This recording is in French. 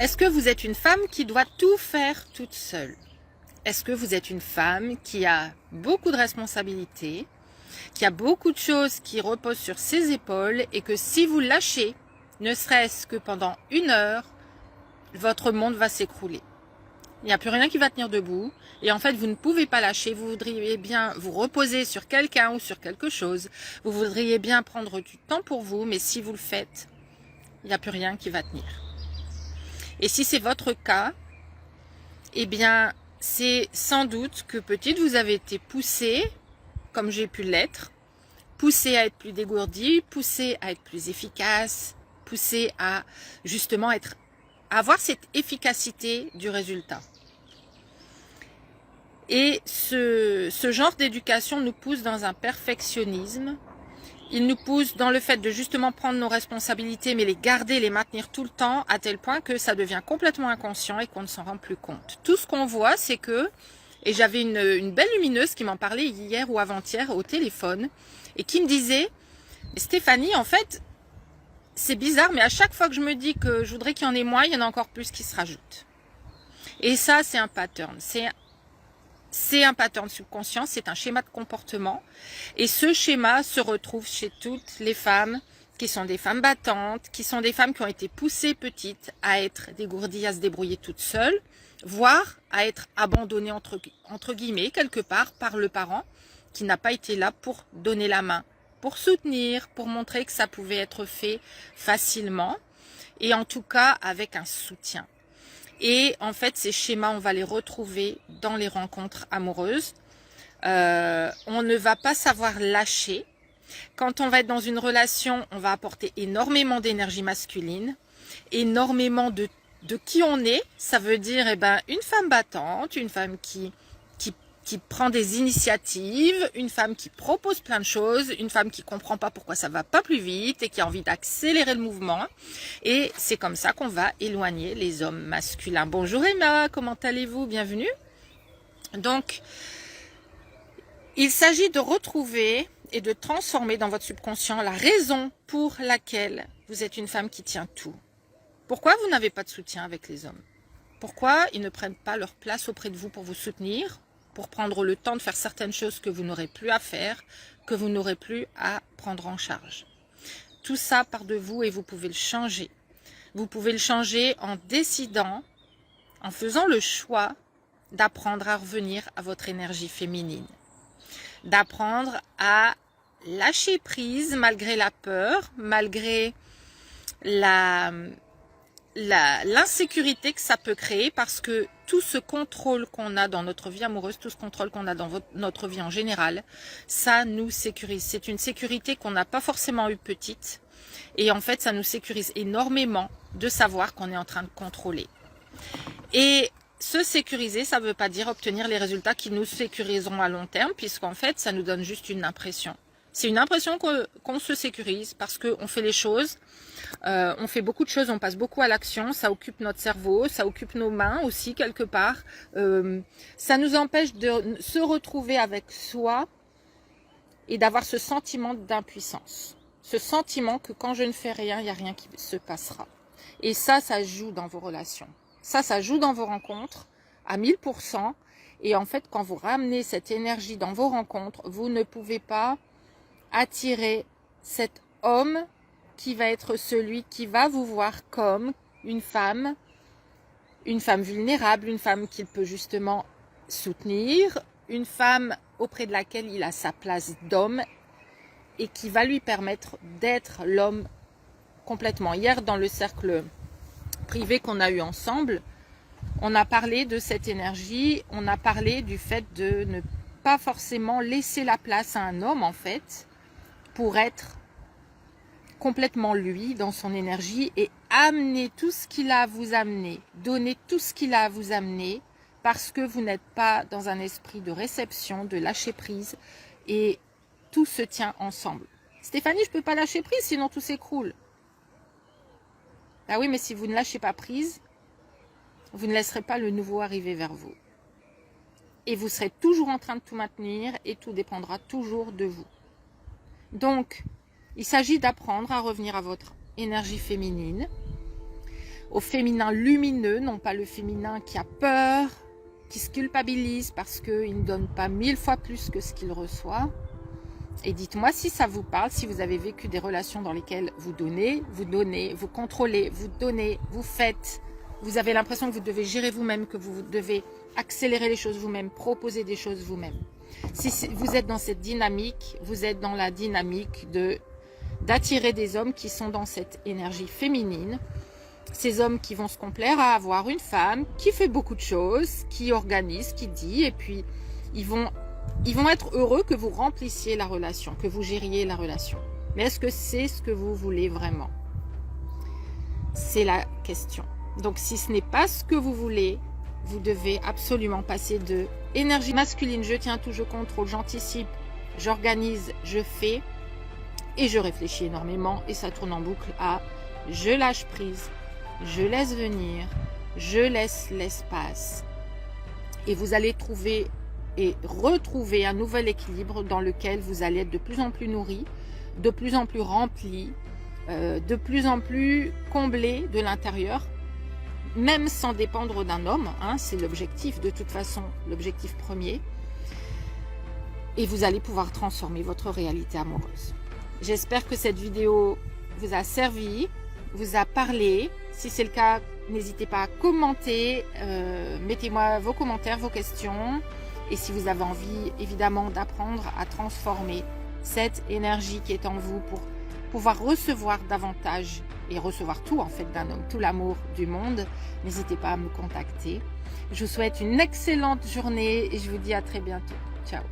Est-ce que vous êtes une femme qui doit tout faire toute seule? Est-ce que vous êtes une femme qui a beaucoup de responsabilités, qui a beaucoup de choses qui reposent sur ses épaules et que si vous lâchez, ne serait-ce que pendant 1 heure, votre monde va s'écrouler? Il n'y a plus rien qui va tenir debout et en fait vous ne pouvez pas lâcher, vous voudriez bien vous reposer sur quelqu'un ou sur quelque chose, vous voudriez bien prendre du temps pour vous, mais si vous le faites, il n'y a plus rien qui va tenir. Et si c'est votre cas, eh bien c'est sans doute que petite vous avez été poussée, comme j'ai pu l'être, poussée à être plus dégourdie, poussée à être plus efficace, poussée à justement avoir cette efficacité du résultat. Et ce genre d'éducation nous pousse dans un perfectionnisme. Il nous pousse dans le fait de justement prendre nos responsabilités, mais les garder, les maintenir tout le temps, à tel point que ça devient complètement inconscient et qu'on ne s'en rend plus compte. Tout ce qu'on voit, c'est que, et j'avais une belle lumineuse qui m'en parlait hier ou avant-hier au téléphone, et qui me disait, Stéphanie, en fait, c'est bizarre, mais à chaque fois que je me dis que je voudrais qu'il y en ait moins, il y en a encore plus qui se rajoutent. Et ça, c'est un pattern. C'est un pattern subconscient, c'est un schéma de comportement. Et ce schéma se retrouve chez toutes les femmes qui sont des femmes battantes, qui sont des femmes qui ont été poussées petites à être dégourdies, à se débrouiller toutes seules, voire à être abandonnées entre guillemets quelque part par le parent qui n'a pas été là pour donner la main, pour soutenir, pour montrer que ça pouvait être fait facilement et en tout cas avec un soutien. Et en fait, ces schémas, on va les retrouver dans les rencontres amoureuses. On ne va pas savoir lâcher. Quand on va être dans une relation, on va apporter énormément d'énergie masculine, énormément de qui on est. Ça veut dire une femme battante, une femme qui prend des initiatives, une femme qui propose plein de choses, une femme qui comprend pas pourquoi ça va pas plus vite et qui a envie d'accélérer le mouvement. Et c'est comme ça qu'on va éloigner les hommes masculins. Bonjour Emma, comment allez-vous? Bienvenue. Donc, il s'agit de retrouver et de transformer dans votre subconscient la raison pour laquelle vous êtes une femme qui tient tout. Pourquoi vous n'avez pas de soutien avec les hommes? Pourquoi ils ne prennent pas leur place auprès de vous pour vous soutenir, pour prendre le temps de faire certaines choses que vous n'aurez plus à faire, que vous n'aurez plus à prendre en charge? Tout ça part de vous et vous pouvez le changer. Vous pouvez le changer en décidant, en faisant le choix d'apprendre à revenir à votre énergie féminine. D'apprendre à lâcher prise malgré la peur, malgré l'insécurité que ça peut créer, parce que tout ce contrôle qu'on a dans notre vie amoureuse, tout ce contrôle qu'on a dans notre vie en général, ça nous sécurise. C'est une sécurité qu'on n'a pas forcément eue petite. Et en fait, ça nous sécurise énormément de savoir qu'on est en train de contrôler. Et se sécuriser, ça ne veut pas dire obtenir les résultats qui nous sécuriseront à long terme, puisqu'en fait, ça nous donne juste une impression. C'est une impression qu'on se sécurise parce qu'on fait les choses, on fait beaucoup de choses, on passe beaucoup à l'action, ça occupe notre cerveau, ça occupe nos mains aussi quelque part. Ça nous empêche de se retrouver avec soi et d'avoir ce sentiment d'impuissance. Ce sentiment que quand je ne fais rien, il n'y a rien qui se passera. Et ça joue dans vos relations. Ça joue dans vos rencontres à 1000%. Et en fait, quand vous ramenez cette énergie dans vos rencontres, vous ne pouvez pas attirer cet homme qui va être celui qui va vous voir comme une femme vulnérable, une femme qu'il peut justement soutenir, une femme auprès de laquelle il a sa place d'homme et qui va lui permettre d'être l'homme complètement. Hier, dans le cercle privé qu'on a eu ensemble, on a parlé de cette énergie, on a parlé du fait de ne pas forcément laisser la place à un homme en fait, pour être complètement lui dans son énergie et amener tout ce qu'il a à vous amener, donner tout ce qu'il a à vous amener, parce que vous n'êtes pas dans un esprit de réception, de lâcher prise, et tout se tient ensemble. Stéphanie, je ne peux pas lâcher prise, sinon tout s'écroule. Ah oui, mais si vous ne lâchez pas prise, vous ne laisserez pas le nouveau arriver vers vous. Et vous serez toujours en train de tout maintenir et tout dépendra toujours de vous. Donc, il s'agit d'apprendre à revenir à votre énergie féminine. au féminin lumineux, non pas le féminin qui a peur, qui se culpabilise parce qu'il ne donne pas 1000 fois plus que ce qu'il reçoit. Et dites-moi si ça vous parle, si vous avez vécu des relations dans lesquelles vous donnez, vous contrôlez, vous donnez, vous faites. Vous avez l'impression que vous devez gérer vous-même, que vous devez accélérer les choses vous-même, proposer des choses vous-même. Si vous êtes dans cette dynamique, vous êtes dans la dynamique d'attirer des hommes qui sont dans cette énergie féminine. Ces hommes qui vont se complaire à avoir une femme qui fait beaucoup de choses, qui organise, qui dit, et puis ils vont être heureux que vous remplissiez la relation, que vous gériez la relation. Mais est-ce que c'est ce que vous voulez vraiment? C'est la question. Donc si ce n'est pas ce que vous voulez, vous devez absolument passer de énergie masculine, je tiens tout, je contrôle, j'anticipe, j'organise, je fais, et je réfléchis énormément, et ça tourne en boucle à je lâche prise, je laisse venir, je laisse l'espace. Et vous allez trouver et retrouver un nouvel équilibre dans lequel vous allez être de plus en plus nourri, de plus en plus rempli, de plus en plus comblé de l'intérieur, même sans dépendre d'un homme, hein, c'est l'objectif de toute façon, l'objectif premier. Et vous allez pouvoir transformer votre réalité amoureuse. J'espère que cette vidéo vous a servi, vous a parlé. Si c'est le cas, n'hésitez pas à commenter, mettez-moi vos commentaires, vos questions. Et si vous avez envie, évidemment, d'apprendre à transformer cette énergie qui est en vous pour pouvoir recevoir davantage et recevoir tout en fait d'un homme, tout l'amour du monde, n'hésitez pas à me contacter. Je vous souhaite une excellente journée et je vous dis à très bientôt. Ciao.